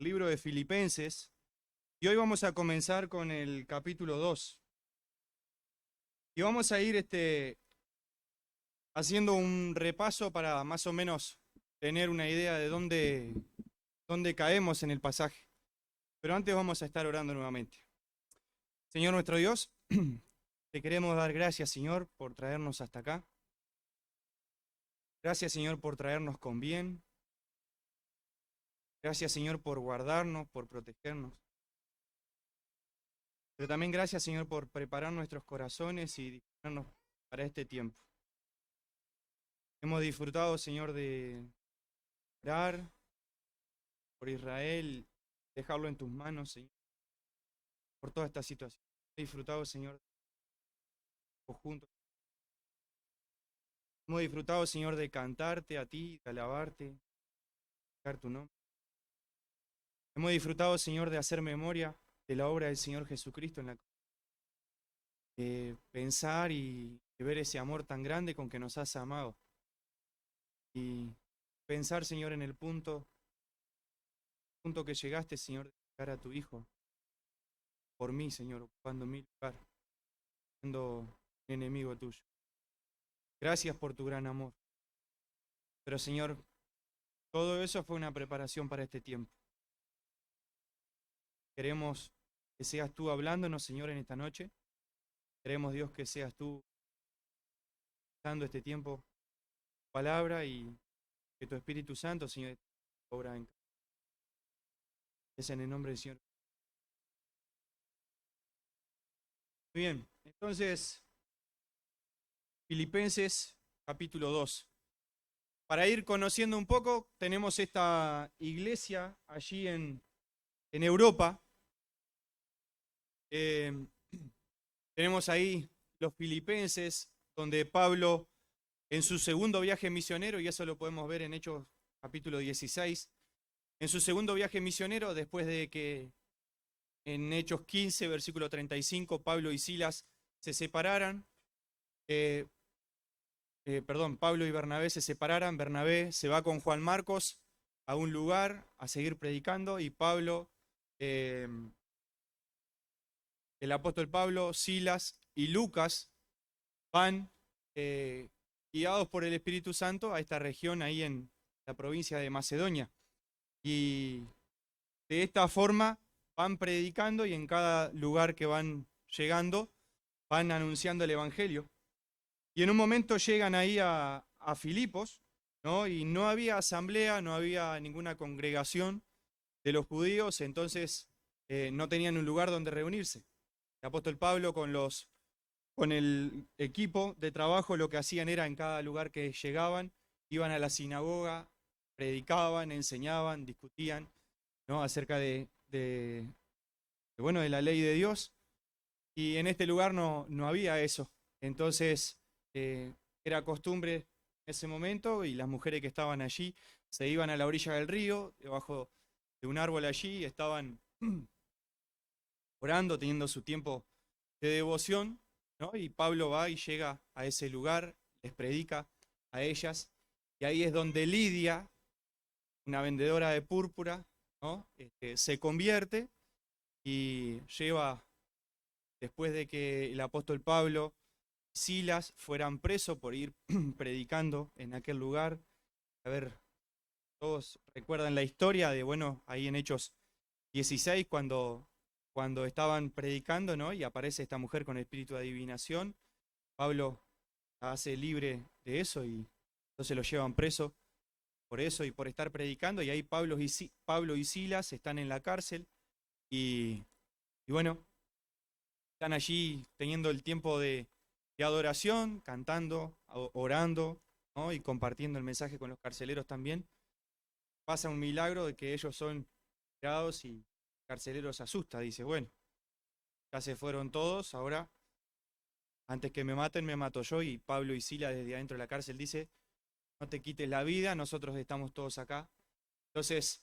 Libro de Filipenses, y hoy vamos a comenzar con el capítulo 2. Y vamos a ir haciendo un repaso para más o menos tener una idea de dónde caemos en el pasaje. Pero antes vamos a estar orando nuevamente. Señor nuestro Dios, te queremos dar gracias, Señor, por traernos hasta acá. Gracias, Señor, por traernos con bien. Gracias, Señor, por guardarnos, por protegernos. Pero también gracias, Señor, por preparar nuestros corazones y disponernos para este tiempo. Hemos disfrutado, Señor, de orar por Israel, dejarlo en tus manos, Señor, por toda esta situación. Hemos disfrutado, Señor, juntos. Hemos disfrutado, Señor, de cantarte a ti, de alabarte, de cantar tu nombre. Hemos disfrutado, Señor, de hacer memoria de la obra del Señor Jesucristo en la cruz. De pensar y de ver ese amor tan grande con que nos has amado. Y pensar, Señor, en el punto que llegaste, Señor, de dejar a tu Hijo por mí, Señor, ocupando mi lugar, siendo enemigo tuyo. Gracias por tu gran amor. Pero, Señor, todo eso fue una preparación para este tiempo. Queremos que seas tú hablándonos, Señor, en esta noche. Queremos, Dios, que seas tú dando este tiempo palabra y que tu Espíritu Santo, Señor, obra en es en el nombre del Señor. Muy bien, entonces, Filipenses capítulo 2. Para ir conociendo un poco, tenemos esta iglesia allí en Europa. Eh, Tenemos ahí los filipenses, donde Pablo, en su segundo viaje misionero, y eso lo podemos ver en Hechos capítulo 16, en su segundo viaje misionero, después de que en Hechos 15, versículo 35, Pablo y Silas se separaran, eh, Pablo y Bernabé se separaran, Bernabé se va con Juan Marcos a un lugar a seguir predicando, y Pablo, eh, el apóstol Pablo, Silas y Lucas van eh, guiados por el Espíritu Santo a esta región ahí en la provincia de Macedonia. Y de esta forma van predicando y en cada lugar que van llegando van anunciando el Evangelio. Y en un momento llegan ahí a Filipos, ¿no? Y no había asamblea, no había ninguna congregación de los judíos, entonces no tenían un lugar donde reunirse. El apóstol Pablo con el equipo de trabajo lo que hacían era en cada lugar que llegaban, iban a la sinagoga, predicaban, enseñaban, discutían, ¿no? Acerca bueno, de la ley de Dios. Y en este lugar no había eso. Entonces eh, era costumbre en ese momento y las mujeres que estaban allí se iban a la orilla del río, debajo de un árbol allí, y estaban orando, teniendo su tiempo de devoción, ¿no? Y Pablo va y llega a ese lugar, les predica a ellas, y ahí es donde Lidia, una vendedora de púrpura, ¿no? Se convierte y lleva, después de que el apóstol Pablo y Silas fueran presos por ir predicando en aquel lugar. A ver, todos recuerdan la historia de, bueno, ahí en Hechos 16, cuando estaban predicando, ¿no? Y aparece esta mujer con espíritu de adivinación. Pablo la hace libre de eso y entonces lo llevan preso por eso y por estar predicando. Y ahí Pablo y Silas están en la cárcel y, y bueno, están allí teniendo el tiempo de adoración, cantando, orando, ¿no? Y compartiendo el mensaje con los carceleros también. Pasa un milagro de que ellos son liberados y el carcelero se asusta, dice, bueno, ya se fueron todos, ahora antes que me maten me mato yo. Y Pablo y Silas desde adentro de la cárcel dice, no te quites la vida, nosotros estamos todos acá. Entonces,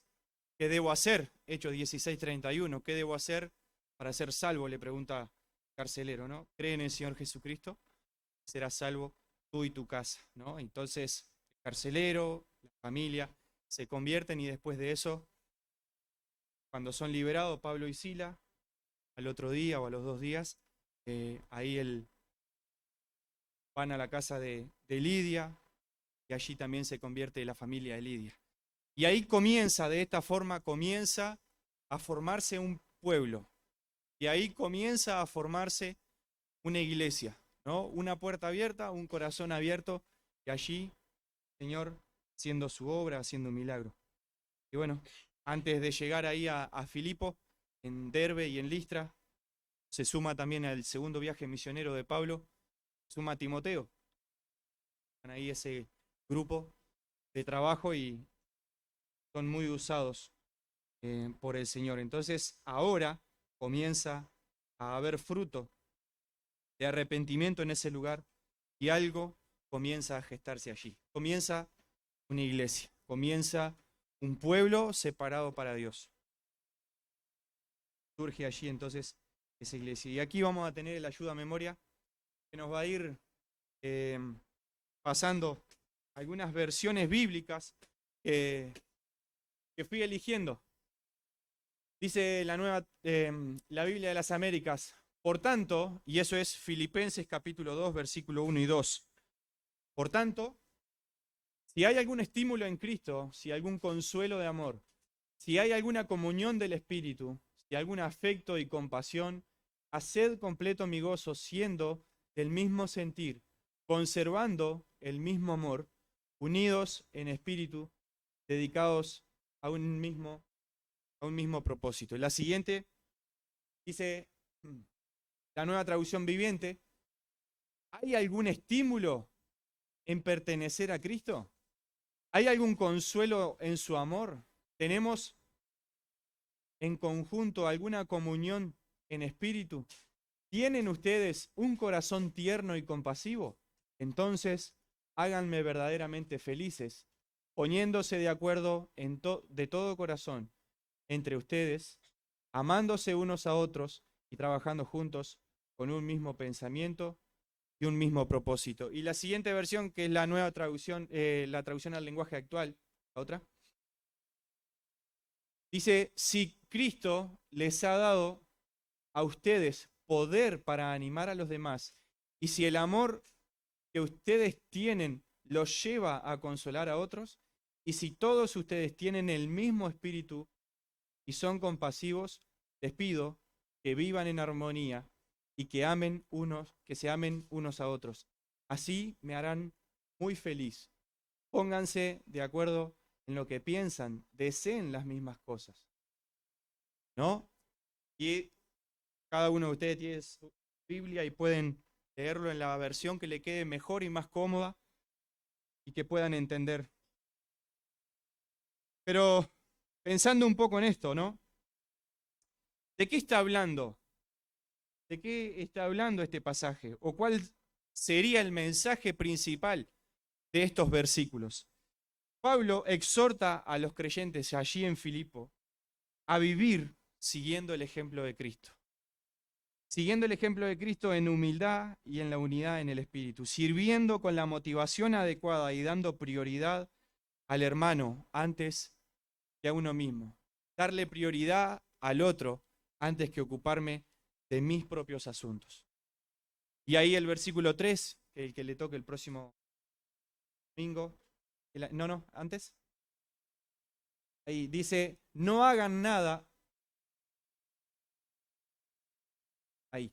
¿qué debo hacer? Hechos 16:31, ¿qué debo hacer para ser salvo? Le pregunta el carcelero, ¿no? Cree en el Señor Jesucristo, serás salvo tú y tu casa, ¿no? Entonces, el carcelero, la familia, se convierten y después de eso, cuando son liberados Pablo y Sila, al otro día o a los 2 días, van a la casa de Lidia, y allí también se convierte la familia de Lidia. Y ahí de esta forma comienza a formarse un pueblo. Y ahí comienza a formarse una iglesia, ¿no? Una puerta abierta, un corazón abierto, y allí, Señor, haciendo su obra, haciendo un milagro. Y bueno, antes de llegar ahí a Filipo, en Derbe y en Listra, se suma también al segundo viaje misionero de Pablo, suma a Timoteo. Están ahí ese grupo de trabajo y son muy usados por el Señor. Entonces ahora comienza a haber fruto de arrepentimiento en ese lugar y algo comienza a gestarse allí. Comienza una iglesia, comienza un pueblo separado para Dios. Surge allí entonces esa iglesia. Y aquí vamos a tener el ayuda a memoria que nos va a ir pasando algunas versiones bíblicas que fui eligiendo. Dice la Biblia de las Américas, por tanto, y eso es Filipenses capítulo 2, versículo 1 y 2. Por tanto, si hay algún estímulo en Cristo, si hay algún consuelo de amor, si hay alguna comunión del Espíritu, si hay algún afecto y compasión, haced completo mi gozo siendo del mismo sentir, conservando el mismo amor, unidos en espíritu, dedicados a un mismo propósito. La siguiente dice la Nueva Traducción Viviente: ¿hay algún estímulo en pertenecer a Cristo? ¿Hay algún consuelo en su amor? ¿Tenemos en conjunto alguna comunión en espíritu? ¿Tienen ustedes un corazón tierno y compasivo? Entonces, háganme verdaderamente felices, poniéndose de acuerdo de todo corazón entre ustedes, amándose unos a otros y trabajando juntos con un mismo pensamiento y un mismo propósito. Y la siguiente versión, que es la nueva traducción, la traducción al lenguaje actual, la otra, dice: si Cristo les ha dado a ustedes poder para animar a los demás, y si el amor que ustedes tienen los lleva a consolar a otros, y si todos ustedes tienen el mismo espíritu y son compasivos, les pido que vivan en armonía y que se amen unos a otros. Así me harán muy feliz. Pónganse de acuerdo en lo que piensan, deseen las mismas cosas, ¿no? Y cada uno de ustedes tiene su Biblia y pueden leerlo en la versión que le quede mejor y más cómoda y que puedan entender. Pero pensando un poco en esto, ¿no? ¿De qué está hablando? ¿De qué está hablando este pasaje? ¿O cuál sería el mensaje principal de estos versículos? Pablo exhorta a los creyentes allí en Filipo a vivir siguiendo el ejemplo de Cristo. Siguiendo el ejemplo de Cristo en humildad y en la unidad en el Espíritu, sirviendo con la motivación adecuada y dando prioridad al hermano antes que a uno mismo. Darle prioridad al otro antes que ocuparme de mis propios asuntos. Y ahí el versículo 3, el que le toque el próximo domingo. No, antes. Ahí dice: no hagan nada. Ahí.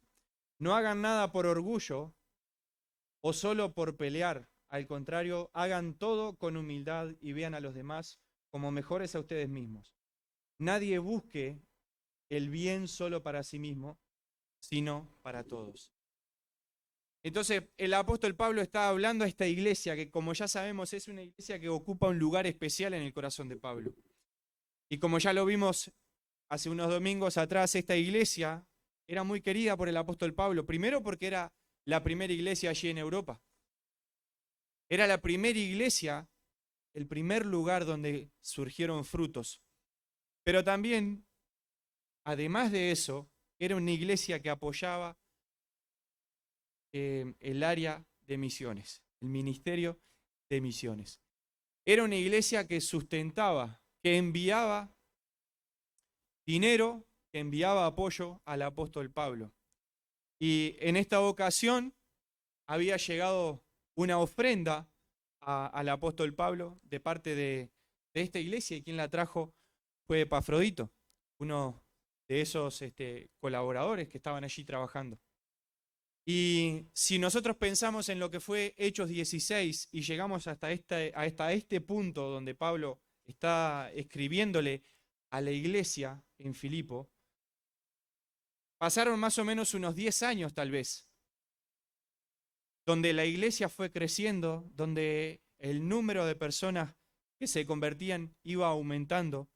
No hagan nada por orgullo o solo por pelear. Al contrario, hagan todo con humildad y vean a los demás como mejores a ustedes mismos. Nadie busque el bien solo para sí mismo, sino para todos. Entonces, el apóstol Pablo está hablando a esta iglesia que, como ya sabemos, es una iglesia que ocupa un lugar especial en el corazón de Pablo. Y como ya lo vimos hace unos domingos atrás, esta iglesia era muy querida por el apóstol Pablo, primero porque era la primera iglesia allí en Europa. Era la primera iglesia, el primer lugar donde surgieron frutos. Pero también, además de eso, era una iglesia que apoyaba el área de misiones, el ministerio de misiones. Era una iglesia que sustentaba, que enviaba dinero que enviaba apoyo al apóstol Pablo. Y en esta ocasión había llegado una ofrenda al apóstol Pablo de parte de esta iglesia, y quien la trajo fue Epafrodito, uno de esos colaboradores que estaban allí trabajando. Y si nosotros pensamos en lo que fue Hechos 16 y llegamos hasta este punto donde Pablo está escribiéndole a la iglesia en Filipo, pasaron más o menos unos 10 años tal vez, donde la iglesia fue creciendo, donde el número de personas que se convertían iba aumentando,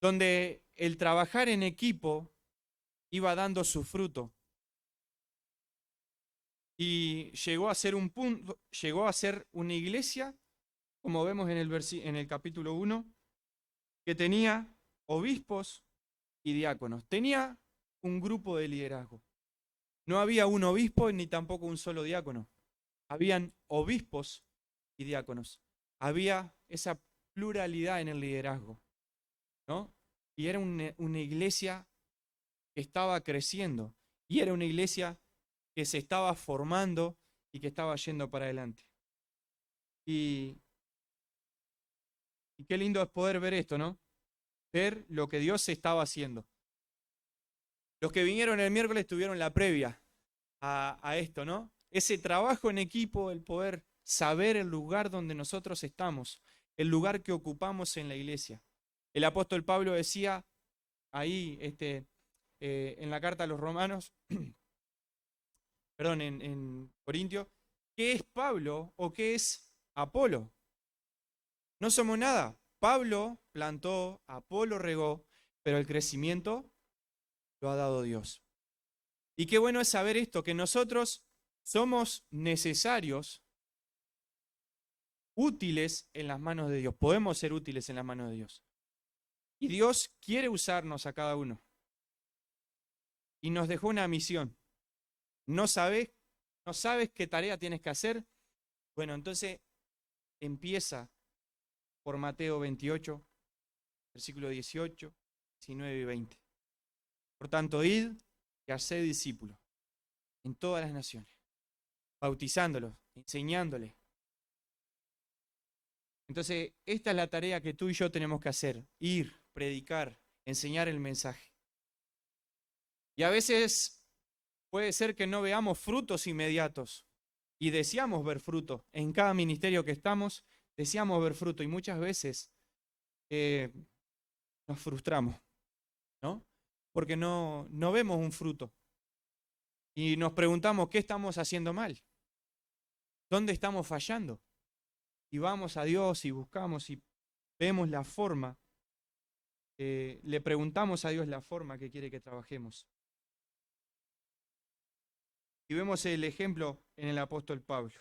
donde el trabajar en equipo iba dando su fruto. Y llegó a ser un punto, llegó a ser una iglesia, como vemos en el capítulo 1, que tenía obispos y diáconos. Tenía un grupo de liderazgo. No había un obispo ni tampoco un solo diácono. Habían obispos y diáconos. Había esa pluralidad en el liderazgo, ¿no? Y era una iglesia que estaba creciendo. Y era una iglesia que se estaba formando y que estaba yendo para adelante. Y qué lindo es poder ver esto, ¿no? Ver lo que Dios estaba haciendo. Los que vinieron el miércoles tuvieron la previa a esto, ¿no? Ese trabajo en equipo, el poder saber el lugar donde nosotros estamos, el lugar que ocupamos en la iglesia. El apóstol Pablo decía ahí, en la carta a los romanos, perdón, en Corintios, ¿qué es Pablo o qué es Apolo? No somos nada. Pablo plantó, Apolo regó, pero el crecimiento lo ha dado Dios. Y qué bueno es saber esto, que nosotros somos necesarios, útiles en las manos de Dios. Podemos ser útiles en las manos de Dios. Y Dios quiere usarnos a cada uno. Y nos dejó una misión. ¿No sabes qué tarea tienes que hacer? Bueno, entonces empieza por Mateo 28, versículo 18, 19 y 20. Por tanto, id y haced discípulos en todas las naciones, bautizándolos, enseñándoles. Entonces, esta es la tarea que tú y yo tenemos que hacer: ir, predicar, enseñar el mensaje. Y a veces puede ser que no veamos frutos inmediatos y deseamos ver fruto. En cada ministerio que estamos, deseamos ver fruto y muchas veces nos frustramos, ¿no? Porque no vemos un fruto. Y nos preguntamos, ¿qué estamos haciendo mal? ¿Dónde estamos fallando? Y vamos a Dios y buscamos y vemos la forma, le preguntamos a Dios la forma que quiere que trabajemos. Y vemos el ejemplo en el apóstol Pablo.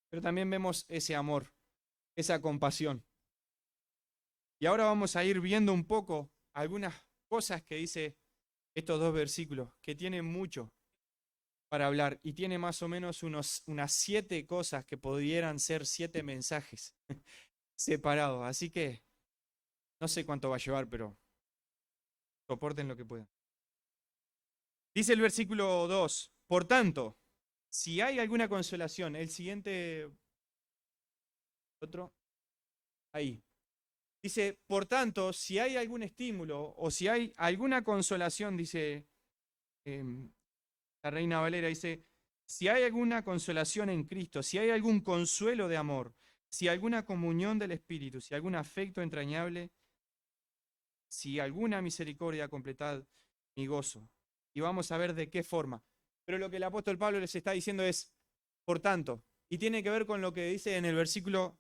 Pero también vemos ese amor, esa compasión. Y ahora vamos a ir viendo un poco algunas cosas que dice estos dos versículos, que tienen mucho para hablar y tiene más o menos unas 7 cosas que pudieran ser 7 mensajes separados. Así que no sé cuánto va a llevar, pero soporten lo que puedan. Dice el versículo 2, por tanto, si hay alguna consolación, el siguiente, otro, ahí. Dice, por tanto, si hay algún estímulo o si hay alguna consolación, dice la Reina Valera, dice, si hay alguna consolación en Cristo, si hay algún consuelo de amor, si alguna comunión del Espíritu, si algún afecto entrañable, si alguna misericordia, completad mi gozo. Y vamos a ver de qué forma. Pero lo que el apóstol Pablo les está diciendo es, por tanto, y tiene que ver con lo que dice en el versículo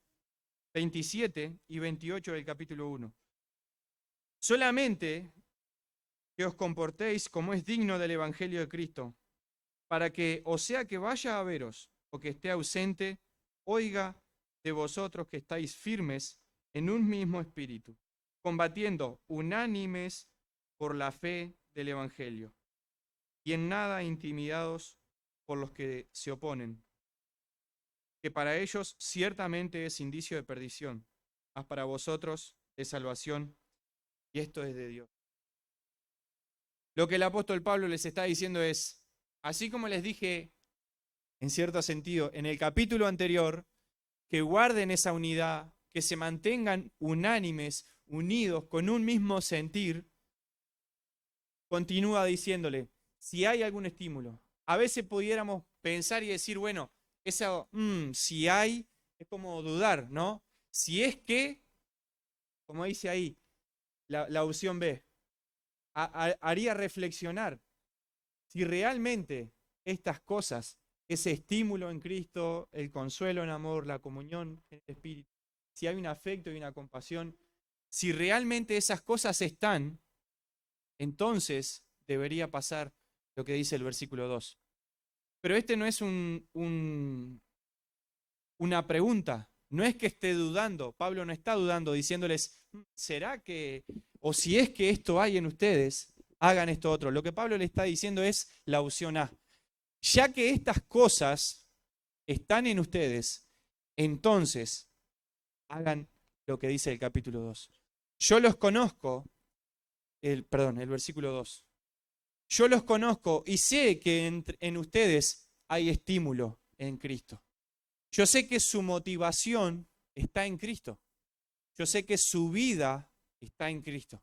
27 y 28 del capítulo 1. Solamente que os comportéis como es digno del Evangelio de Cristo, para que, o sea que vaya a veros o que esté ausente, oiga de vosotros que estáis firmes en un mismo espíritu, combatiendo unánimes por la fe del Evangelio, y en nada intimidados por los que se oponen, que para ellos ciertamente es indicio de perdición, mas para vosotros es salvación, y esto es de Dios. Lo que el apóstol Pablo les está diciendo es, así como les dije, en cierto sentido, en el capítulo anterior, que guarden esa unidad, que se mantengan unánimes, unidos, con un mismo sentir, continúa diciéndole, si hay algún estímulo, a veces pudiéramos pensar y decir, bueno, eso, si hay, es como dudar, ¿no? Si es que, como dice ahí, la opción B, haría reflexionar si realmente estas cosas, ese estímulo en Cristo, el consuelo en amor, la comunión en el Espíritu, si hay un afecto y una compasión, si realmente esas cosas están, entonces debería pasar lo que dice el versículo 2. Pero este no es una pregunta, no es que esté dudando, Pablo no está dudando, diciéndoles, ¿será que, o si es que esto hay en ustedes, hagan esto otro? Lo que Pablo le está diciendo es la opción A. Ya que estas cosas están en ustedes, entonces hagan lo que dice el capítulo 2. Yo los conozco, el versículo 2. Yo los conozco y sé que en ustedes hay estímulo en Cristo. Yo sé que su motivación está en Cristo. Yo sé que su vida está en Cristo.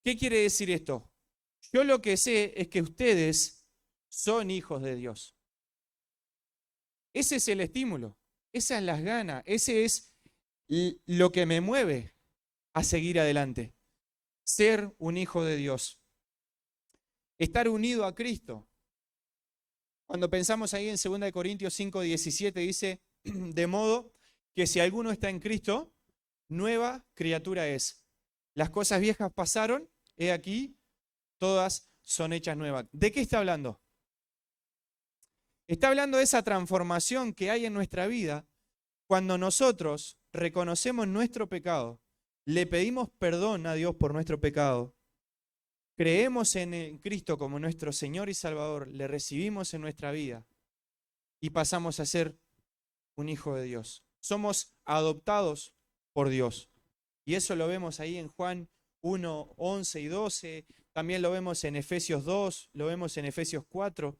¿Qué quiere decir esto? Yo lo que sé es que ustedes son hijos de Dios. Ese es el estímulo, esas son las ganas, ese es lo que me mueve a seguir adelante. Ser un hijo de Dios. Estar unido a Cristo. Cuando pensamos ahí en 2 Corintios 5:17 dice, de modo que si alguno está en Cristo, nueva criatura es. Las cosas viejas pasaron, he aquí, todas son hechas nuevas. ¿De qué está hablando? Está hablando de esa transformación que hay en nuestra vida cuando nosotros reconocemos nuestro pecado, le pedimos perdón a Dios por nuestro pecado, creemos en Cristo como nuestro Señor y Salvador, le recibimos en nuestra vida y pasamos a ser un hijo de Dios. Somos adoptados por Dios. Y eso lo vemos ahí en Juan 1, 11 y 12. También lo vemos en Efesios 2, lo vemos en Efesios 4,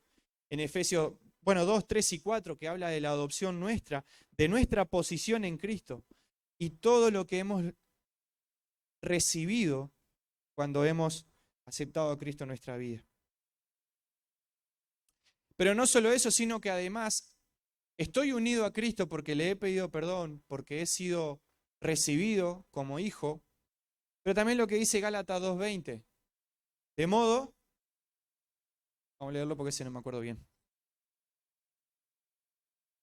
en Efesios 2, 3 y 4, que habla de la adopción nuestra, de nuestra posición en Cristo y todo lo que hemos recibido cuando hemos aceptado a Cristo en nuestra vida. Pero no solo eso, sino que además estoy unido a Cristo porque le he pedido perdón, porque he sido recibido como hijo, pero también lo que dice Gálatas 2:20. De modo, vamos a leerlo porque ese no me acuerdo bien.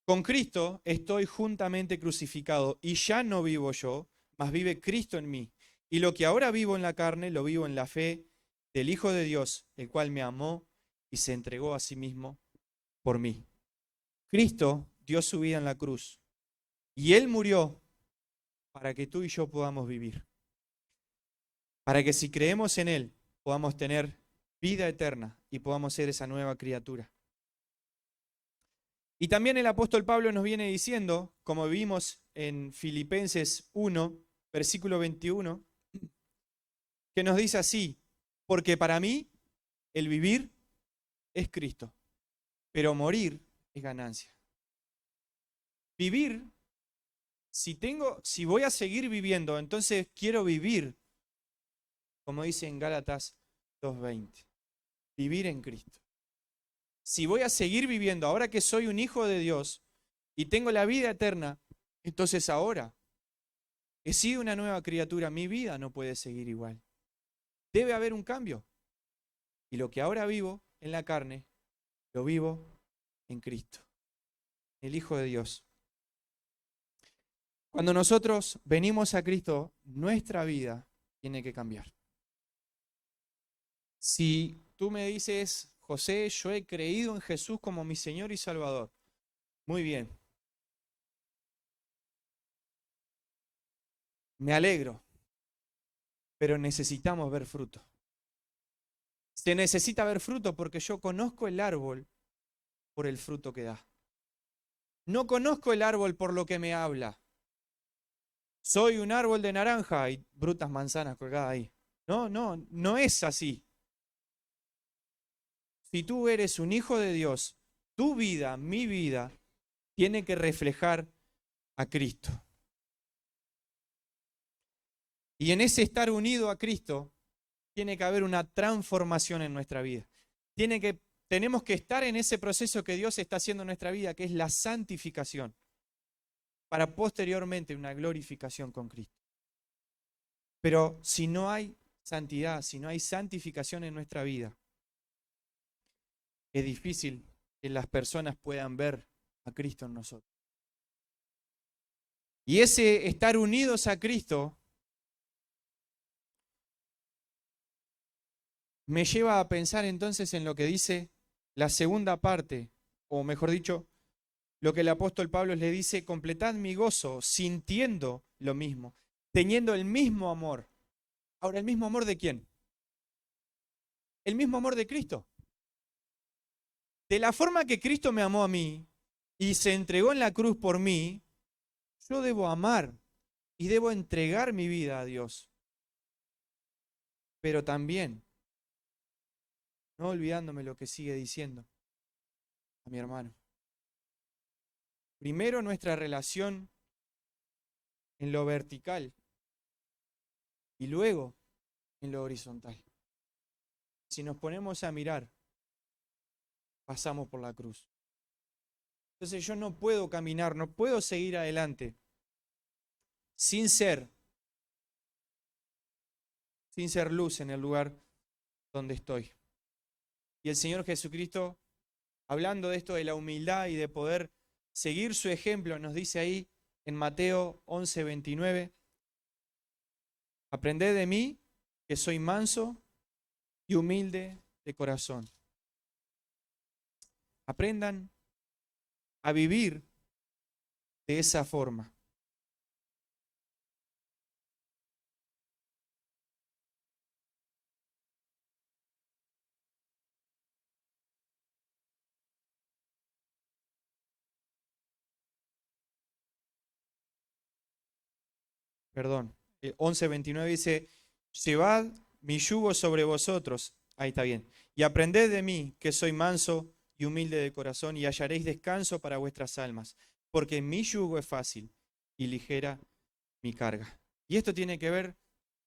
Con Cristo estoy juntamente crucificado y ya no vivo yo, mas vive Cristo en mí. Y lo que ahora vivo en la carne, lo vivo en la fe del Hijo de Dios, el cual me amó y se entregó a sí mismo por mí. Cristo dio su vida en la cruz y Él murió para que tú y yo podamos vivir. Para que si creemos en Él podamos tener vida eterna y podamos ser esa nueva criatura. Y también el apóstol Pablo nos viene diciendo, como vimos en Filipenses 1, versículo 21, que nos dice así, porque para mí el vivir es Cristo, pero morir es ganancia. Vivir, si voy a seguir viviendo, entonces quiero vivir, como dice en Gálatas 2:20, vivir en Cristo. Si voy a seguir viviendo, ahora que soy un hijo de Dios y tengo la vida eterna, entonces ahora he sido una nueva criatura, mi vida no puede seguir igual. Debe haber un cambio. Y lo que ahora vivo en la carne, lo vivo en Cristo, el Hijo de Dios. Cuando nosotros venimos a Cristo, nuestra vida tiene que cambiar. Si tú me dices, José, yo he creído en Jesús como mi Señor y Salvador, muy bien. Me alegro, pero necesitamos ver fruto. Se necesita ver fruto porque yo conozco el árbol por el fruto que da. No conozco el árbol por lo que me habla. Soy un árbol de naranja y brutas manzanas colgadas ahí. No, no, no es así. Si tú eres un hijo de Dios, tu vida, mi vida, tiene que reflejar a Cristo. Y en ese estar unido a Cristo, tiene que haber una transformación en nuestra vida. Tenemos que estar en ese proceso que Dios está haciendo en nuestra vida, que es la santificación, para posteriormente una glorificación con Cristo. Pero si no hay santidad, si no hay santificación en nuestra vida, es difícil que las personas puedan ver a Cristo en nosotros. Y ese estar unidos a Cristo me lleva a pensar entonces en lo que dice la segunda parte, o mejor dicho, lo que el apóstol Pablo le dice: completad mi gozo sintiendo lo mismo, teniendo el mismo amor. Ahora, ¿el mismo amor de quién? El mismo amor de Cristo. De la forma que Cristo me amó a mí y se entregó en la cruz por mí, yo debo amar y debo entregar mi vida a Dios. Pero también, no olvidándome lo que sigue diciendo a mi hermano. Primero nuestra relación en lo vertical y luego en lo horizontal. Si nos ponemos a mirar, pasamos por la cruz. Entonces yo no puedo caminar, no puedo seguir adelante sin ser luz en el lugar donde estoy. Y el Señor Jesucristo, hablando de esto de la humildad y de poder seguir su ejemplo, nos dice ahí en Mateo 11:29, aprended de mí, que soy manso y humilde de corazón. Aprendan a vivir de esa forma. Perdón, 11:29 dice, llevad mi yugo sobre vosotros, ahí está bien, y aprended de mí, que soy manso y humilde de corazón, y hallaréis descanso para vuestras almas, porque mi yugo es fácil y ligera mi carga. Y esto tiene que ver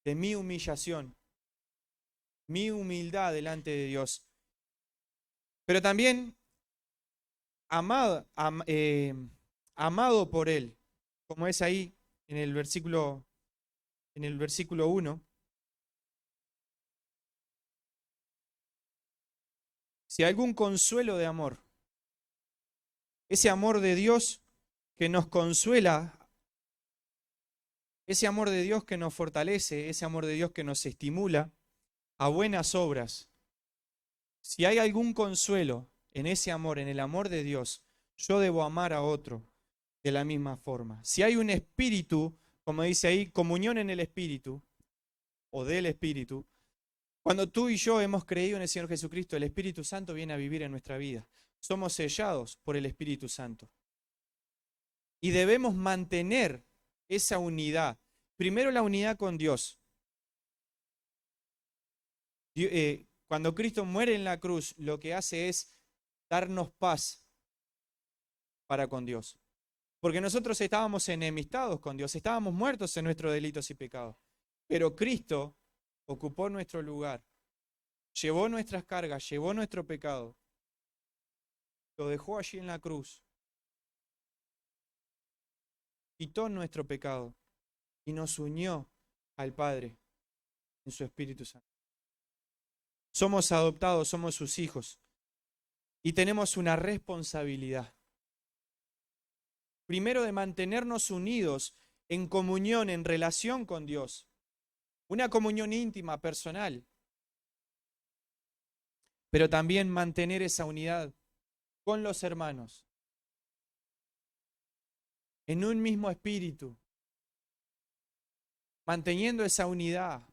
de mi humillación, mi humildad delante de Dios, pero también amado, amado por Él, como es ahí en el versículo 1. Si hay algún consuelo de amor, ese amor de Dios que nos consuela, ese amor de Dios que nos fortalece, ese amor de Dios que nos estimula a buenas obras. Si hay algún consuelo en ese amor, en el amor de Dios, yo debo amar a otro de la misma forma. Si hay un espíritu, como dice ahí, comunión en el espíritu o del espíritu, cuando tú y yo hemos creído en el Señor Jesucristo, el Espíritu Santo viene a vivir en nuestra vida. Somos sellados por el Espíritu Santo. Y debemos mantener esa unidad. Primero la unidad con Dios. Cuando Cristo muere en la cruz, lo que hace es darnos paz para con Dios. Porque nosotros estábamos enemistados con Dios, estábamos muertos en nuestros delitos y pecados. Pero Cristo ocupó nuestro lugar, llevó nuestras cargas, llevó nuestro pecado, lo dejó allí en la cruz, quitó nuestro pecado y nos unió al Padre en su Espíritu Santo. Somos adoptados, somos sus hijos y tenemos una responsabilidad. Primero, de mantenernos unidos en comunión, en relación con Dios. Una comunión íntima, personal. Pero también mantener esa unidad con los hermanos. En un mismo espíritu. Manteniendo esa unidad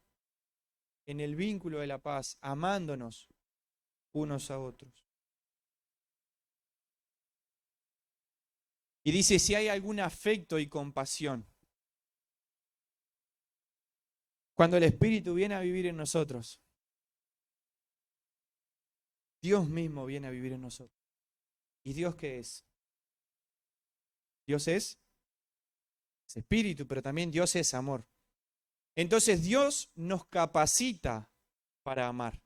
en el vínculo de la paz, amándonos unos a otros. Y dice, si hay algún afecto y compasión. Cuando el Espíritu viene a vivir en nosotros, Dios mismo viene a vivir en nosotros. ¿Y Dios qué es? Dios es Espíritu, pero también Dios es amor. Entonces Dios nos capacita para amar.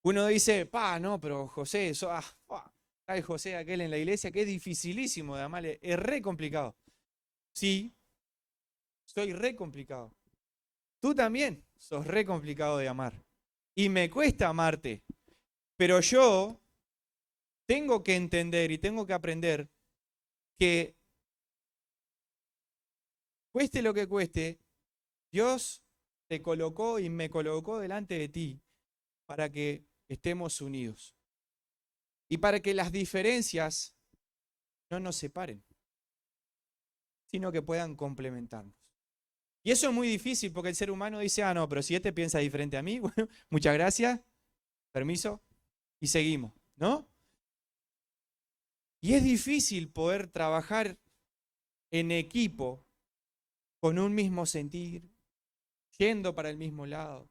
Uno dice, no, pero José, hay José aquel en la iglesia que es dificilísimo de amarle, es re complicado. Sí, soy re complicado. Tú también sos re complicado de amar. Y me cuesta amarte. Pero yo tengo que entender y tengo que aprender que cueste lo que cueste, Dios te colocó y me colocó delante de ti para que estemos unidos. Y para que las diferencias no nos separen, sino que puedan complementarnos. Y eso es muy difícil porque el ser humano dice, no, pero si este piensa diferente a mí, bueno, muchas gracias, permiso, y seguimos, ¿no? Y es difícil poder trabajar en equipo con un mismo sentir, yendo para el mismo lado,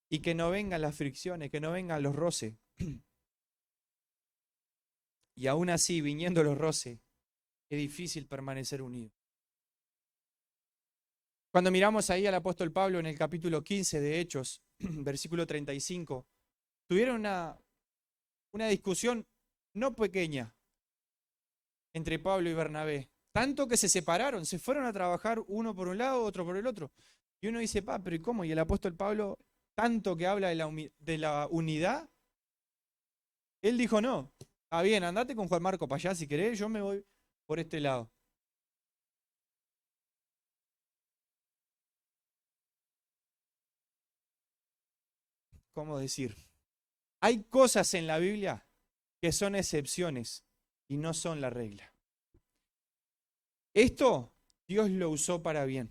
y que no vengan las fricciones, que no vengan los roces. Y aún así, viniendo los roces, es difícil permanecer unido. Cuando miramos ahí al apóstol Pablo en el capítulo 15 de Hechos, versículo 35, tuvieron una discusión no pequeña entre Pablo y Bernabé. Tanto que se separaron, se fueron a trabajar uno por un lado, otro por el otro. Y uno dice, pero ¿y cómo? Y el apóstol Pablo, tanto que habla de la unidad, él dijo, no, está bien, andate con Juan Marco para allá si querés, yo me voy por este lado. ¿Cómo decir? Hay cosas en la Biblia que son excepciones y no son la regla. Esto Dios lo usó para bien,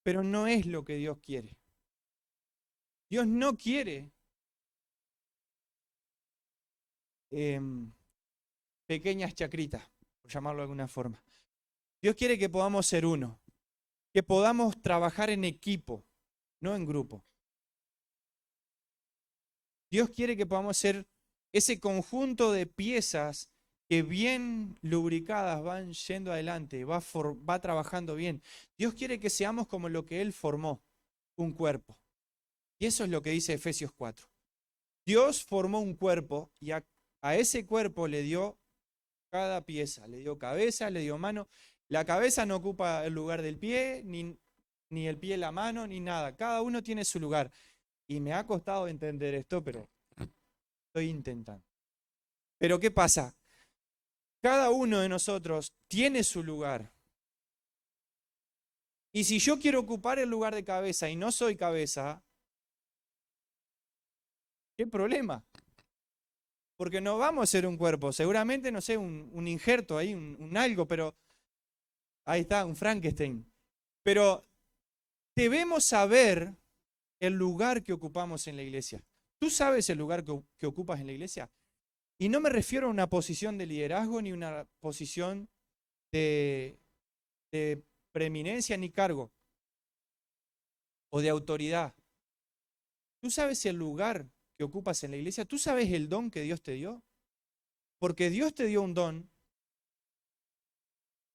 pero no es lo que Dios quiere. Dios no quiere pequeñas chacritas, por llamarlo de alguna forma. Dios quiere que podamos ser uno, que podamos trabajar en equipo, no en grupo. Dios quiere que podamos ser ese conjunto de piezas que bien lubricadas van yendo adelante, va trabajando bien. Dios quiere que seamos como lo que Él formó, un cuerpo. Y eso es lo que dice Efesios 4. Dios formó un cuerpo y a ese cuerpo le dio cada pieza, le dio cabeza, le dio mano. La cabeza no ocupa el lugar del pie, ni el pie la mano, ni nada. Cada uno tiene su lugar. Y me ha costado entender esto, pero estoy intentando. Pero ¿qué pasa? Cada uno de nosotros tiene su lugar. Y si yo quiero ocupar el lugar de cabeza y no soy cabeza, ¿qué problema? Porque no vamos a ser un cuerpo, seguramente, no sé, un injerto ahí, un algo, pero ahí está, un Frankenstein. Pero debemos saber el lugar que ocupamos en la iglesia. ¿Tú sabes el lugar que ocupas en la iglesia? Y no me refiero a una posición de liderazgo ni una posición de preeminencia ni cargo o de autoridad. ¿Tú sabes el lugar que ocupas en la iglesia? ¿Tú sabes el don que Dios te dio? Porque Dios te dio un don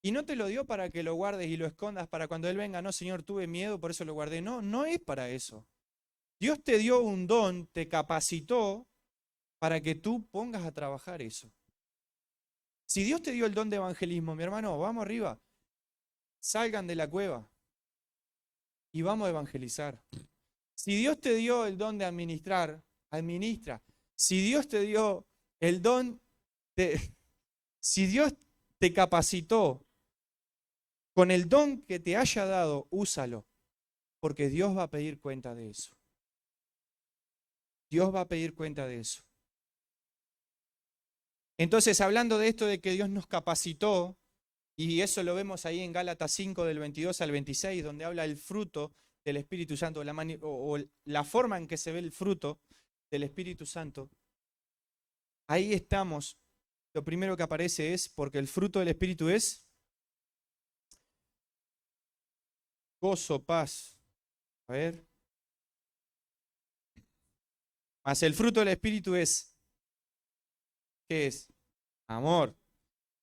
y no te lo dio para que lo guardes y lo escondas para cuando Él venga, no, Señor, tuve miedo, por eso lo guardé. No, no es para eso. Dios te dio un don, te capacitó para que tú pongas a trabajar eso. Si Dios te dio el don de evangelismo, mi hermano, vamos arriba, salgan de la cueva y vamos a evangelizar. Si Dios te dio el don de administrar, administra. Si Dios te dio el don de... Si Dios te capacitó con el don que te haya dado, úsalo, porque Dios va a pedir cuenta de eso. Dios va a pedir cuenta de eso. Entonces, hablando de esto de que Dios nos capacitó, y eso lo vemos ahí en Gálatas 5 del 22 al 26, donde habla el fruto del Espíritu Santo, o la forma en que se ve el fruto del Espíritu Santo. Ahí estamos. Lo primero que aparece es, porque el fruto del Espíritu es gozo, paz, A ver. Mas el fruto del Espíritu es, ¿qué es? Amor,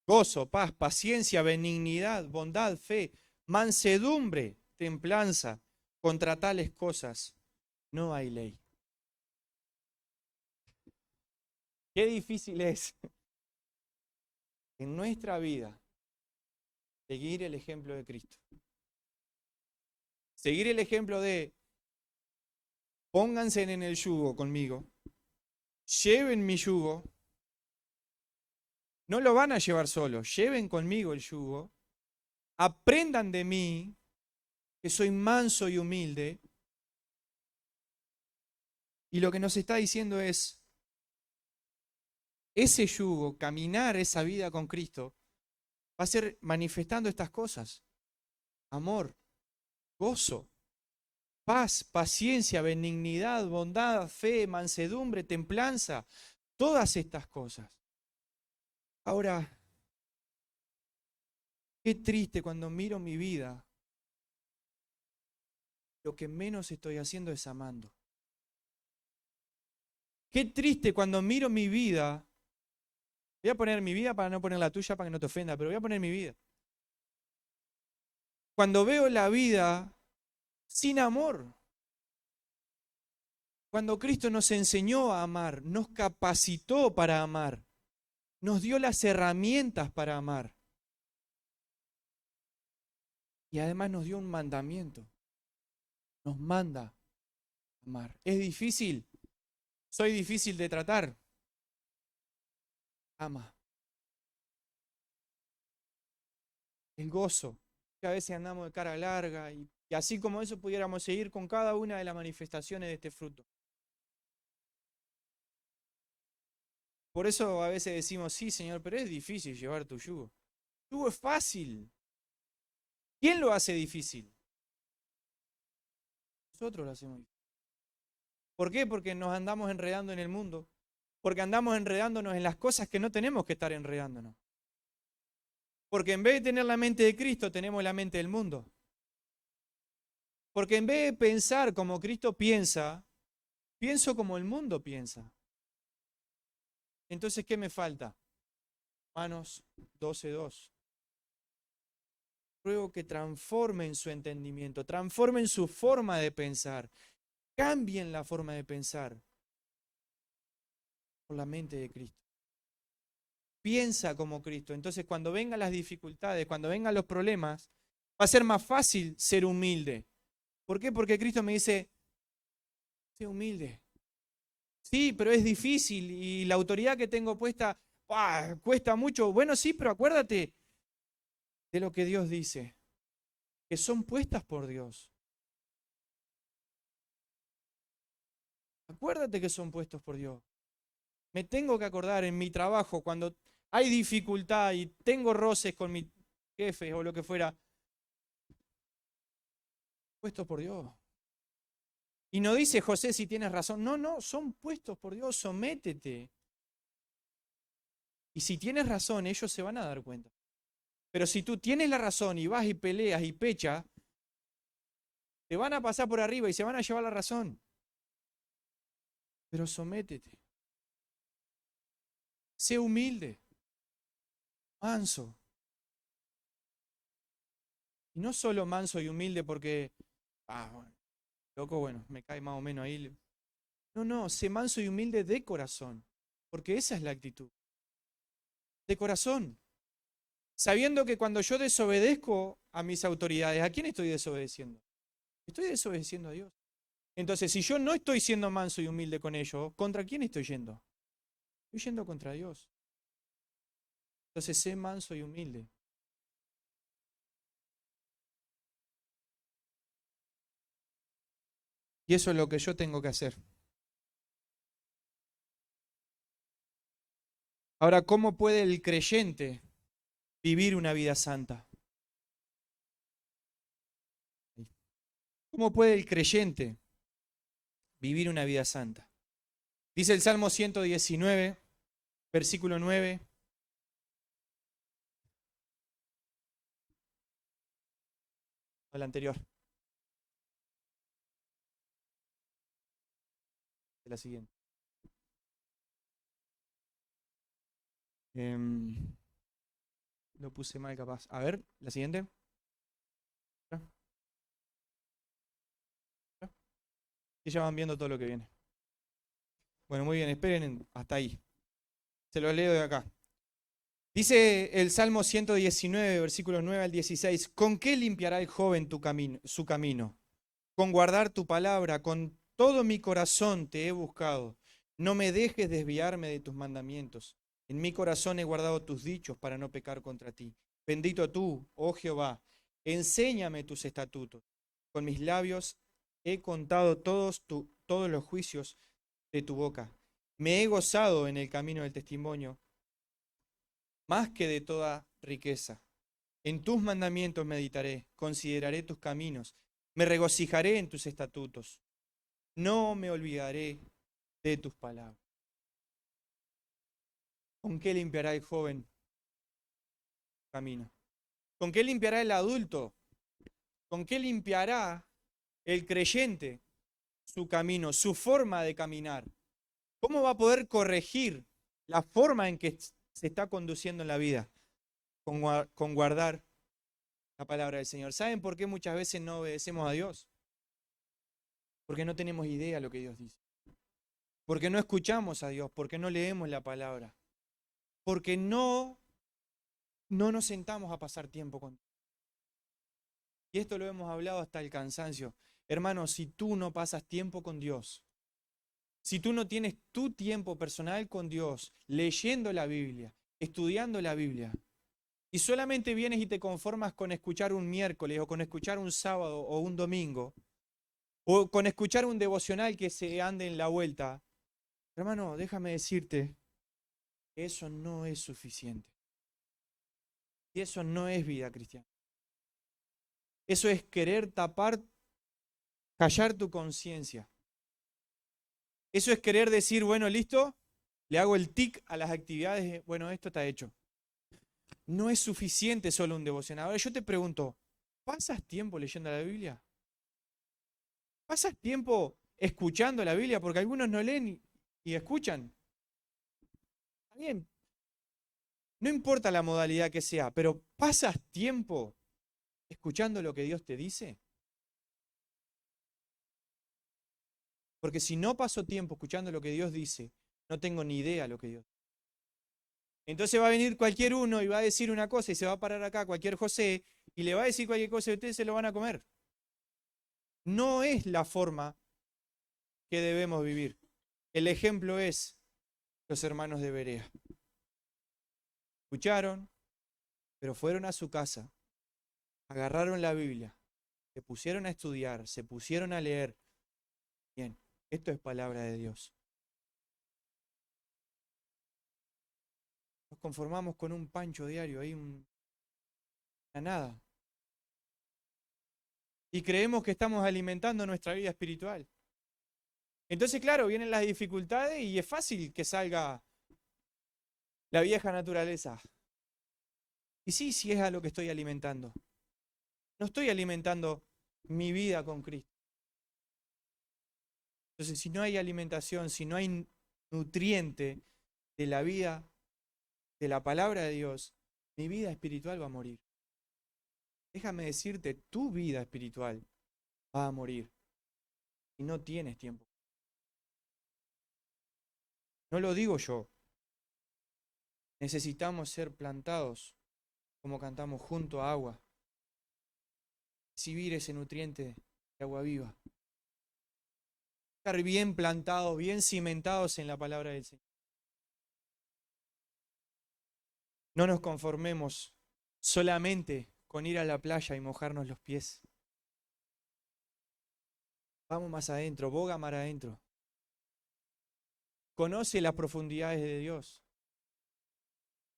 gozo, paz, paciencia, benignidad, bondad, fe, mansedumbre, templanza. Contra tales cosas no hay ley. Qué difícil es en nuestra vida seguir el ejemplo de Cristo. Seguir el ejemplo de pónganse en el yugo conmigo, lleven mi yugo, no lo van a llevar solo, lleven conmigo el yugo, aprendan de mí, que soy manso y humilde. Y lo que nos está diciendo es, ese yugo, caminar esa vida con Cristo, va a ser manifestando estas cosas. Amor, gozo, paz, paciencia, benignidad, bondad, fe, mansedumbre, templanza, todas estas cosas. Ahora, qué triste cuando miro mi vida, lo que menos estoy haciendo es amando. Qué triste cuando miro mi vida, voy a poner mi vida para no poner la tuya para que no te ofenda, pero voy a poner mi vida. Cuando veo la vida sin amor, cuando Cristo nos enseñó a amar, nos capacitó para amar, nos dio las herramientas para amar y además nos dio un mandamiento, nos manda a amar. ¿Es difícil? ¿Soy difícil de tratar? Ama. El gozo, que a veces andamos de cara larga y así como eso pudiéramos seguir con cada una de las manifestaciones de este fruto. Por eso a veces decimos, sí, Señor, pero es difícil llevar tu yugo. Tu yugo es fácil. ¿Quién lo hace difícil? Nosotros lo hacemos difícil. ¿Por qué? Porque nos andamos enredando en el mundo. Porque andamos enredándonos en las cosas que no tenemos que estar enredándonos. Porque en vez de tener la mente de Cristo, tenemos la mente del mundo. Porque en vez de pensar como Cristo piensa, pienso como el mundo piensa. Entonces, ¿qué me falta? Romanos 12:2. Ruego que transformen su entendimiento, transformen su forma de pensar, cambien la forma de pensar por la mente de Cristo. Piensa como Cristo. Entonces, cuando vengan las dificultades, cuando vengan los problemas, va a ser más fácil ser humilde. ¿Por qué? Porque Cristo me dice, sé humilde. Sí, pero es difícil y la autoridad que tengo puesta, cuesta mucho. Bueno, sí, pero acuérdate de lo que Dios dice, que son puestas por Dios. Acuérdate que son puestos por Dios. Me tengo que acordar en mi trabajo, cuando hay dificultad y tengo roces con mi jefe o lo que fuera, puestos por Dios. Y no dice José si tienes razón. No, no, son puestos por Dios, sométete. Y si tienes razón, ellos se van a dar cuenta. Pero si tú tienes la razón y vas y peleas y pechas, te van a pasar por arriba y se van a llevar la razón. Pero sométete. Sé humilde, manso. Y no solo manso y humilde porque, bueno, loco, bueno, me cae más o menos ahí. No, no, sé manso y humilde de corazón. Porque esa es la actitud. De corazón. Sabiendo que cuando yo desobedezco a mis autoridades, ¿a quién estoy desobedeciendo? Estoy desobedeciendo a Dios. Entonces, si yo no estoy siendo manso y humilde con ellos, ¿contra quién estoy yendo? Estoy yendo contra Dios. Entonces, sé manso y humilde. Y eso es lo que yo tengo que hacer. Ahora, ¿cómo puede el creyente vivir una vida santa? ¿Cómo puede el creyente vivir una vida santa? Dice el Salmo 119, versículo 9, al anterior. la siguiente. Em, lo puse mal capaz. A ver, la siguiente. Y ya van viendo todo lo que viene. Bueno, muy bien, esperen hasta ahí. Se lo leo de acá. Dice el Salmo 119, versículos 9 al 16, ¿con qué limpiará el joven su camino? Con guardar tu palabra, con todo mi corazón te he buscado. No me dejes desviarme de tus mandamientos. En mi corazón he guardado tus dichos para no pecar contra ti. Bendito tú, oh Jehová, enséñame tus estatutos. Con mis labios he contado todos los juicios de tu boca. Me he gozado en el camino del testimonio más que de toda riqueza. En tus mandamientos meditaré, consideraré tus caminos, me regocijaré en tus estatutos. No me olvidaré de tus palabras. ¿Con qué limpiará el joven su camino? ¿Con qué limpiará el adulto? ¿Con qué limpiará el creyente su camino, su forma de caminar? ¿Cómo va a poder corregir la forma en que se está conduciendo en la vida? Con guardar la palabra del Señor. ¿Saben por qué muchas veces no obedecemos a Dios? Porque no tenemos idea de lo que Dios dice. Porque no escuchamos a Dios, porque no leemos la palabra. Porque no nos sentamos a pasar tiempo con Dios. Y esto lo hemos hablado hasta el cansancio. Hermano, si tú no pasas tiempo con Dios, si tú no tienes tu tiempo personal con Dios, leyendo la Biblia, estudiando la Biblia, y solamente vienes y te conformas con escuchar un miércoles o con escuchar un sábado o un domingo, o con escuchar un devocional que se ande en la vuelta, hermano, déjame decirte que eso no es suficiente. Y eso no es vida cristiana. Eso es querer tapar, callar tu conciencia. Eso es querer decir, bueno, listo, le hago el tic a las actividades, bueno, esto está hecho. No es suficiente solo un devocional. Ahora yo te pregunto, ¿pasas tiempo leyendo la Biblia? ¿Pasas tiempo escuchando la Biblia? Porque algunos no leen y escuchan. Está bien, no importa la modalidad que sea, pero ¿pasas tiempo escuchando lo que Dios te dice? Porque si no paso tiempo escuchando lo que Dios dice, no tengo ni idea de lo que Dios dice. Entonces va a venir cualquier uno y va a decir una cosa y se va a parar acá cualquier José y le va a decir cualquier cosa y ustedes se lo van a comer. No es la forma que debemos vivir. El ejemplo es los hermanos de Berea. Escucharon, pero fueron a su casa, agarraron la Biblia, se pusieron a estudiar, se pusieron a leer. Bien, esto es palabra de Dios. Nos conformamos con un pancho diario, ahí una nada. Y creemos que estamos alimentando nuestra vida espiritual. Entonces, claro, vienen las dificultades y es fácil que salga la vieja naturaleza. Y sí, sí es a lo que estoy alimentando. No estoy alimentando mi vida con Cristo. Entonces, si no hay alimentación, si no hay nutriente de la vida, de la palabra de Dios, mi vida espiritual va a morir. Déjame decirte, tu vida espiritual va a morir y no tienes tiempo. No lo digo yo. Necesitamos ser plantados, como cantamos, junto a agua. Recibir ese nutriente de agua viva. Estar bien plantados, bien cimentados en la palabra del Señor. No nos conformemos solamente con ir a la playa y mojarnos los pies. Vamos más adentro, boga mar adentro. Conoce las profundidades de Dios.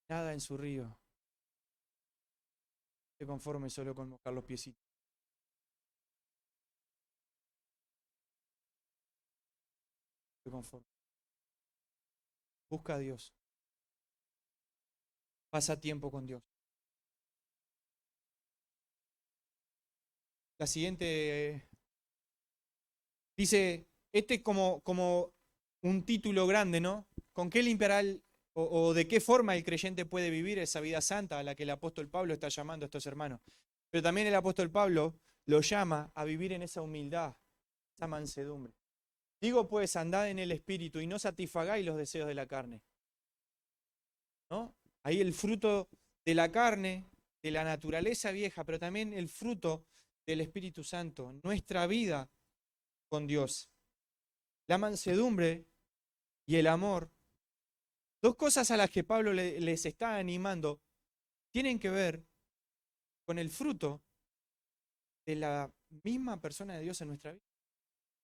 Nada en su río. No se conforme solo con mojar los piecitos. No se conforme. Busca a Dios. Pasa tiempo con Dios. La siguiente dice, como un título grande, ¿no? ¿Con qué limpiará o de qué forma el creyente puede vivir esa vida santa a la que el apóstol Pablo está llamando a estos hermanos? Pero también el apóstol Pablo lo llama a vivir en esa humildad, esa mansedumbre. Digo pues, andad en el Espíritu y no satisfagáis los deseos de la carne, ¿no? Ahí el fruto de la carne, de la naturaleza vieja, pero también el fruto del Espíritu Santo, nuestra vida con Dios. La mansedumbre y el amor, dos cosas a las que Pablo les está animando, tienen que ver con el fruto de la misma persona de Dios en nuestra vida.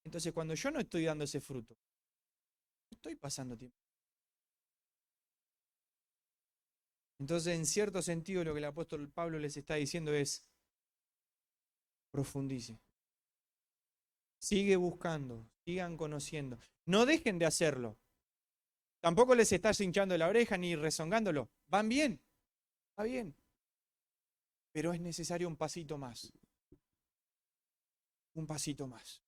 Entonces, cuando yo no estoy dando ese fruto, no estoy pasando tiempo. Entonces, en cierto sentido, lo que el apóstol Pablo les está diciendo es, profundice. Sigue buscando, sigan conociendo. No dejen de hacerlo. Tampoco les estás hinchando la oreja ni rezongándolo. Van bien, va bien. Pero es necesario un pasito más. Un pasito más.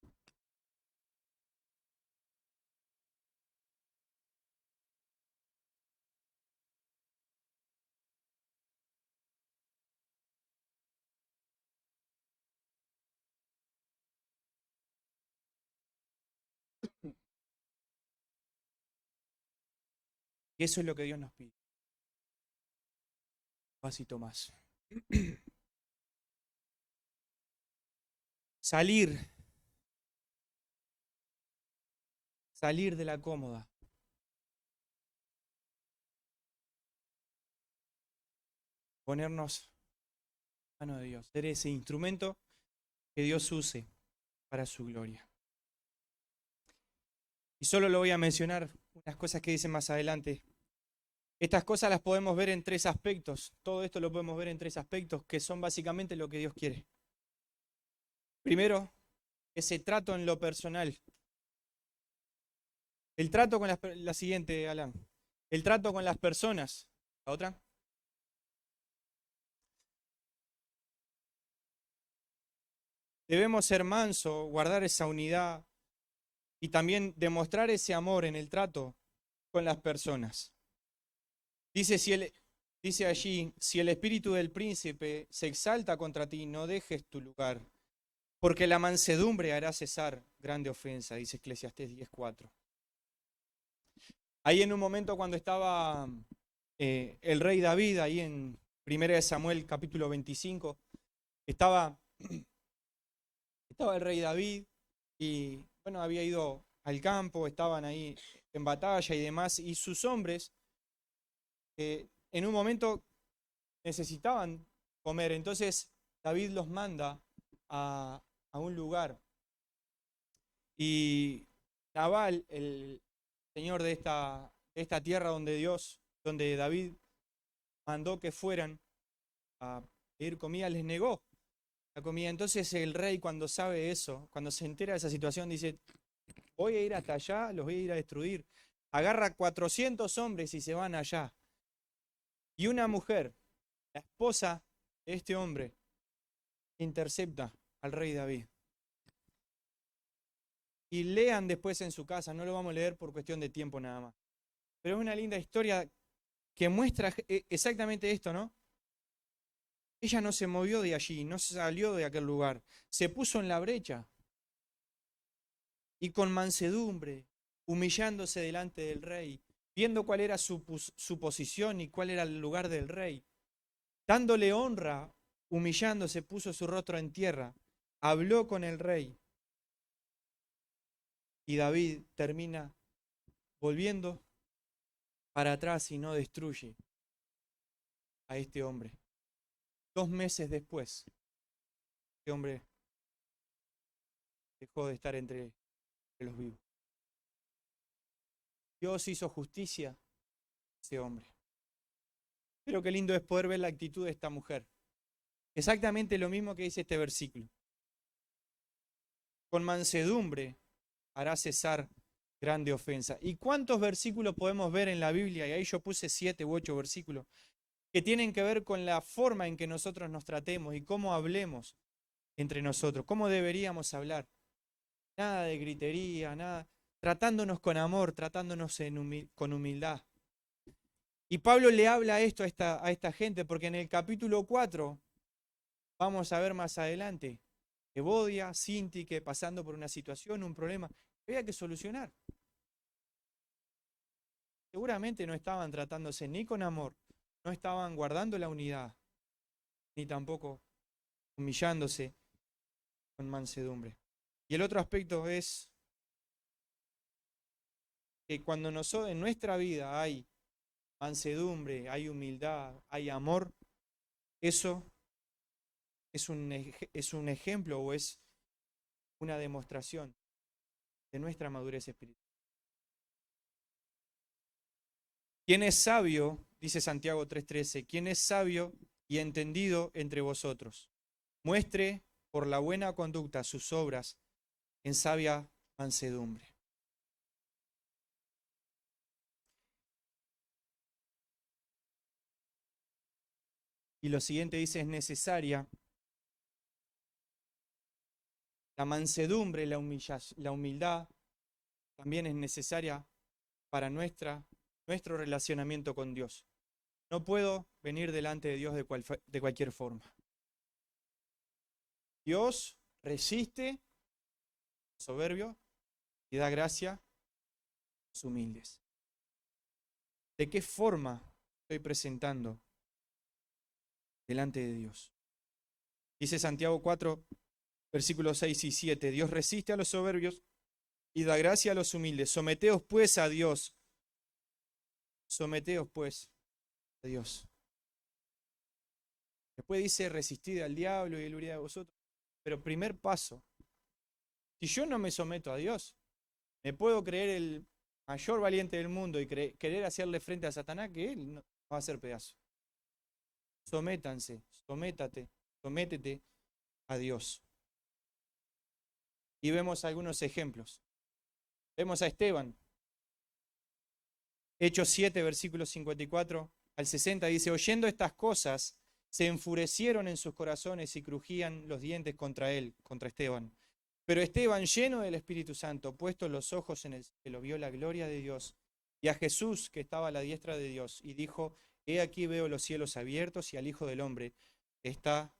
Y eso es lo que Dios nos pide. Un pasito más. Salir. Salir de la cómoda. Ponernos en la mano de Dios. Ser ese instrumento que Dios use para su gloria. Y solo lo voy a mencionar unas cosas que dicen más adelante. Estas cosas las podemos ver en tres aspectos. Todo esto lo podemos ver en tres aspectos que son básicamente lo que Dios quiere. Primero, ese trato en lo personal. El trato con la siguiente, Alan. El trato con las personas. ¿La otra? Debemos ser manso, guardar esa unidad y también demostrar ese amor en el trato con las personas. Dice, dice allí, si el espíritu del príncipe se exalta contra ti, no dejes tu lugar, porque la mansedumbre hará cesar grande ofensa, dice Eclesiastés 10:4. Ahí en un momento cuando estaba el rey David, ahí en 1 Samuel capítulo 25, estaba, estaba el rey David y bueno, había ido al campo, estaban ahí en batalla y demás, y sus hombres en un momento necesitaban comer, entonces David los manda a un lugar y Nabal, el señor de esta tierra donde David mandó que fueran a pedir comida, les negó la comida. Entonces el rey cuando sabe eso, cuando se entera de esa situación, dice, voy a ir hasta allá, los voy a ir a destruir. Agarra 400 hombres y se van allá. Y una mujer, la esposa de este hombre, intercepta al rey David. Y lean después en su casa, no lo vamos a leer por cuestión de tiempo nada más. Pero es una linda historia que muestra exactamente esto, ¿no? Ella no se movió de allí, no salió de aquel lugar, se puso en la brecha y con mansedumbre, humillándose delante del rey, viendo cuál era su posición y cuál era el lugar del rey, dándole honra, humillándose, puso su rostro en tierra, habló con el rey y David termina volviendo para atrás y no destruye a este hombre. 2 meses después, este hombre dejó de estar entre los vivos. Dios hizo justicia a ese hombre. Pero qué lindo es poder ver la actitud de esta mujer. Exactamente lo mismo que dice este versículo. Con mansedumbre hará cesar grande ofensa. ¿Y cuántos versículos podemos ver en la Biblia? Y ahí yo puse 7 u 8 versículos que tienen que ver con la forma en que nosotros nos tratemos y cómo hablemos entre nosotros, cómo deberíamos hablar. Nada de gritería, nada. tratándonos con amor, tratándonos con humildad. Y Pablo le habla esto a esta gente, porque en el capítulo 4, vamos a ver más adelante, Evodia, Síntique, pasando por una situación, un problema, que había que solucionar. Seguramente no estaban tratándose ni con amor, no estaban guardando la unidad, ni tampoco humillándose con mansedumbre. Y el otro aspecto es que cuando en nuestra vida hay mansedumbre, hay humildad, hay amor, eso es un ejemplo o es una demostración de nuestra madurez espiritual. ¿Quién es sabio? Dice Santiago 3:13, ¿quién es sabio y entendido entre vosotros? Muestre por la buena conducta sus obras en sabia mansedumbre. Y lo siguiente dice, es necesaria la mansedumbre, la humildad, también es necesaria para nuestro relacionamiento con Dios. No puedo venir delante de Dios de cualquier forma. Dios resiste al soberbio y da gracia a los humildes. ¿De qué forma estoy presentando delante de Dios? Dice Santiago 4, versículos 6 y 7, Dios resiste a los soberbios y da gracia a los humildes. Someteos pues a Dios. Someteos pues a Dios. Después dice resistid al diablo y él huirá de vosotros. Pero primer paso, si yo no me someto a Dios, me puedo creer el mayor valiente del mundo y querer hacerle frente a Satanás, que él no va a hacer pedazo. Sométanse, sométete a Dios. Y vemos algunos ejemplos. Vemos a Esteban. Hechos 7, versículos 54 al 60, dice, oyendo estas cosas, se enfurecieron en sus corazones y crujían los dientes contra él, contra Esteban. Pero Esteban, lleno del Espíritu Santo, puesto los ojos en el cielo, vio la gloria de Dios y a Jesús que estaba a la diestra de Dios, y dijo, he aquí veo los cielos abiertos y al Hijo del Hombre que está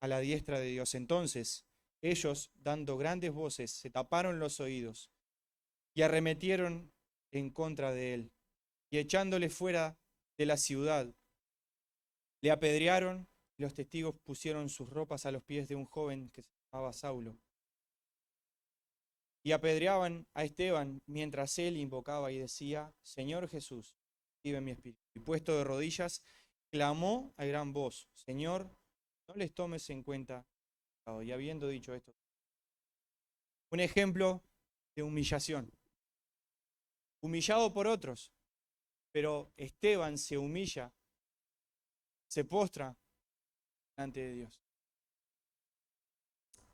a la diestra de Dios. Entonces ellos, dando grandes voces, se taparon los oídos y arremetieron en contra de él, y echándole fuera de la ciudad, le apedrearon, y los testigos pusieron sus ropas a los pies de un joven que se llamaba Saulo. Y apedreaban a Esteban mientras él invocaba y decía, Señor Jesús, vive mi espíritu. Y puesto de rodillas, clamó a gran voz, Señor, no les tomes en cuenta. Y habiendo dicho esto, un ejemplo de humillación. Humillado por otros, pero Esteban se humilla, se postra delante de Dios.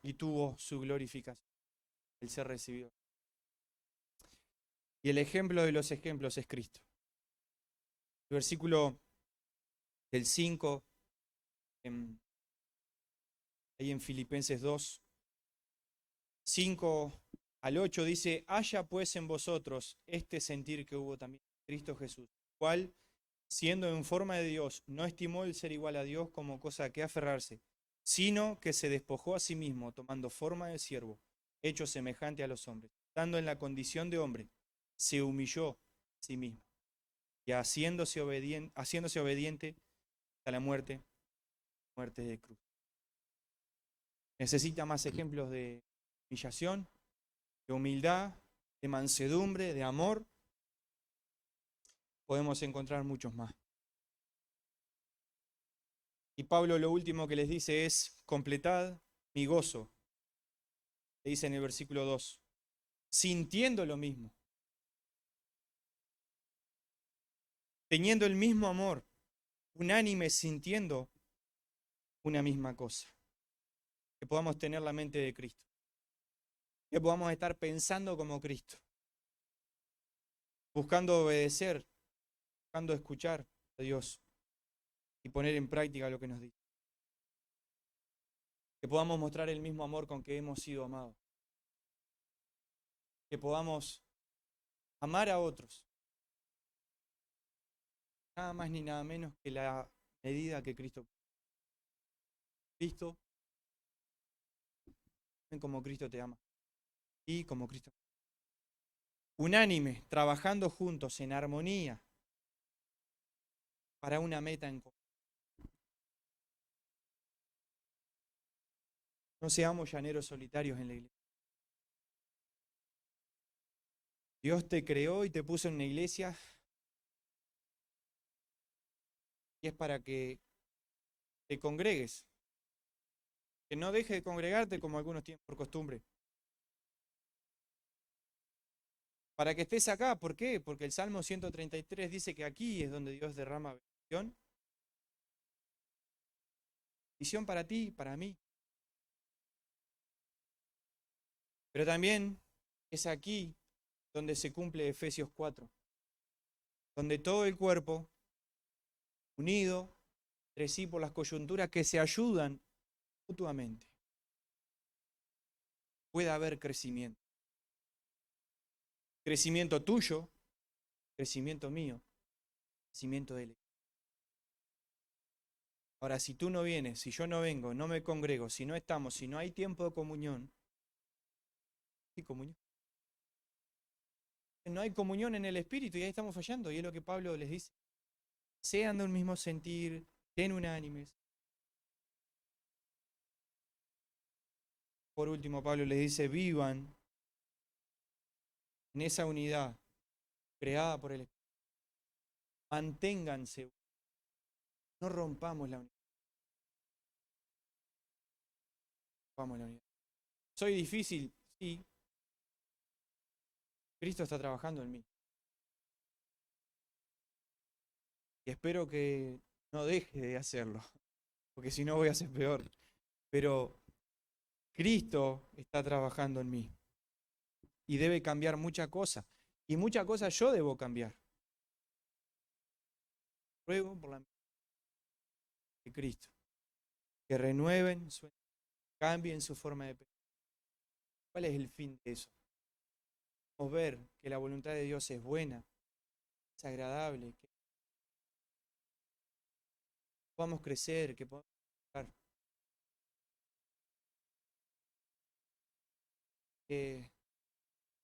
Y tuvo su glorificación, el ser recibido. Y el ejemplo de los ejemplos es Cristo. El versículo del 5, ahí en Filipenses 2, 5 al 8 dice, haya pues en vosotros este sentir que hubo también en Cristo Jesús, cual, siendo en forma de Dios, no estimó el ser igual a Dios como cosa a que aferrarse, sino que se despojó a sí mismo, tomando forma de siervo, hecho semejante a los hombres. Estando en la condición de hombre, se humilló a sí mismo, y haciéndose obediente hasta la muerte de cruz. Necesita más ejemplos de humillación, de humildad, de mansedumbre, de amor. Podemos encontrar muchos más. Y Pablo lo último que les dice es, completad mi gozo, le dice en el versículo 2, sintiendo lo mismo, teniendo el mismo amor, unánime, sintiendo una misma cosa. Que podamos tener la mente de Cristo, que podamos estar pensando como Cristo, buscando obedecer, buscando escuchar a Dios y poner en práctica lo que nos dice. Que podamos mostrar el mismo amor con que hemos sido amados. Que podamos amar a otros. Nada más ni nada menos que la medida que Cristo. Cristo, ven como Cristo te ama. Y como Cristo. Unánime, trabajando juntos en armonía para una meta en común. No seamos llaneros solitarios en la iglesia. Dios te creó y te puso en una iglesia y es para que te congregues. Que no dejes de congregarte como algunos tienen por costumbre. Para que estés acá, ¿por qué? Porque el Salmo 133 dice que aquí es donde Dios derrama bendición. Bendición para ti, para mí. Pero también es aquí donde se cumple Efesios 4, donde todo el cuerpo, unido entre sí por las coyunturas que se ayudan mutuamente, puede haber crecimiento. Crecimiento tuyo, crecimiento mío, crecimiento de él. Ahora, si tú no vienes, si yo no vengo, no me congrego, si no estamos, si no hay tiempo de comunión, ¿qué comunión? No hay comunión en el Espíritu y ahí estamos fallando. Y es lo que Pablo les dice. Sean de un mismo sentir, sean unánimes. Por último, Pablo les dice, vivan en esa unidad creada por el Espíritu. Manténganse. No rompamos la unidad. Rompamos la unidad. Soy difícil, sí. Cristo está trabajando en mí. Y espero que no deje de hacerlo, porque si no voy a ser peor. Pero Cristo está trabajando en mí y debe cambiar muchas cosas. Y muchas cosas yo debo cambiar. Ruego por la de Cristo, que renueven, cambien su forma de pensar. ¿Cuál es el fin de eso? Podemos ver que la voluntad de Dios es buena, es agradable, que podamos crecer, que podamos mejorar, que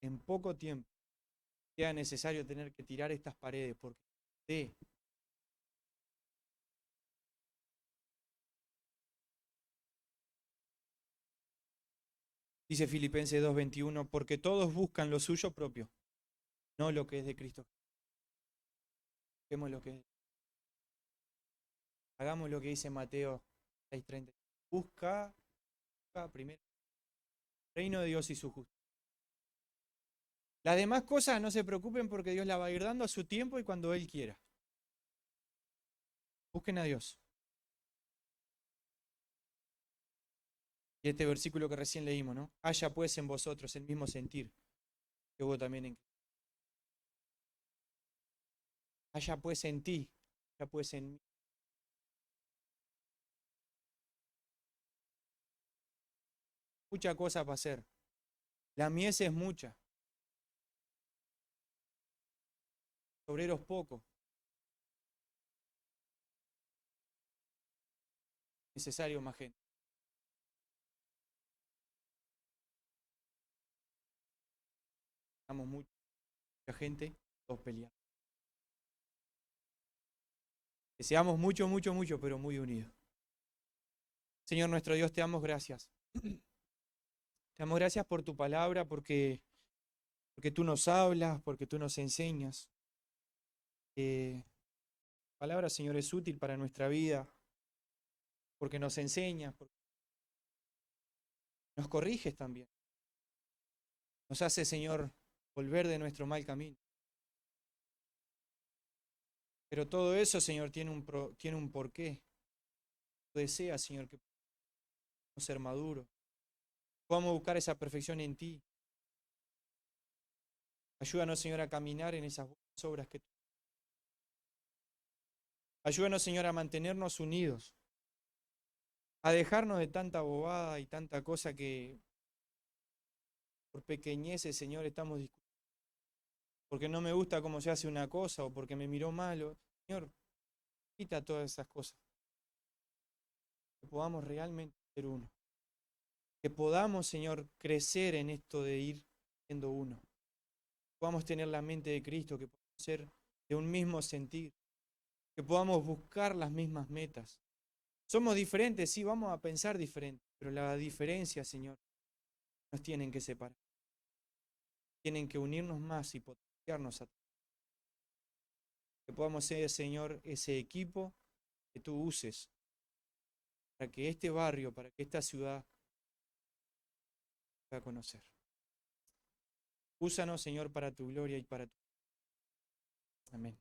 en poco tiempo sea necesario tener que tirar estas paredes, porque sí, dice Filipenses 2:21, porque todos buscan lo suyo propio, no lo que es de Cristo. Busquemos lo que es. Hagamos lo que dice Mateo 6:30. Busca primero el reino de Dios y su justicia. Las demás cosas no se preocupen porque Dios la va a ir dando a su tiempo y cuando Él quiera. Busquen a Dios. Y este versículo que recién leímos, ¿no? Haya pues en vosotros el mismo sentir que hubo también en Cristo. Haya pues en ti, haya pues en mí. Mucha cosa para hacer. La mies es mucha. Obreros pocos. Necesario más gente. Estamos mucha gente, todos peleando. Que seamos mucho, mucho, mucho, pero muy unidos. Señor nuestro Dios, te damos gracias. Te damos gracias por tu palabra, porque tú nos hablas, porque tú nos enseñas. La palabra, Señor, es útil para nuestra vida, porque nos enseñas, porque nos corriges también. Nos hace, Señor, volver de nuestro mal camino. Pero todo eso, Señor, tiene un porqué. Tú deseas, Señor, que podamos ser maduros. Podamos buscar esa perfección en ti. Ayúdanos, Señor, a caminar en esas buenas obras que tú. Ayúdanos, Señor, a mantenernos unidos. A dejarnos de tanta bobada y tanta cosa que por pequeñeces, Señor, estamos discutiendo. porque no me gusta cómo se hace una cosa o porque me miró mal. Señor, quita todas esas cosas. Que podamos realmente ser uno. Que podamos, Señor, crecer en esto de ir siendo uno. Que podamos tener la mente de Cristo, que podamos ser de un mismo sentir, que podamos buscar las mismas metas. Somos diferentes, sí, vamos a pensar diferente, pero la diferencia, Señor, nos tienen que separar. Tienen que unirnos más y potenciarnos a todos. Que podamos ser, Señor, ese equipo que tú uses para que este barrio, para que esta ciudad pueda conocer. Úsanos, Señor, para tu gloria y para tu... Amén.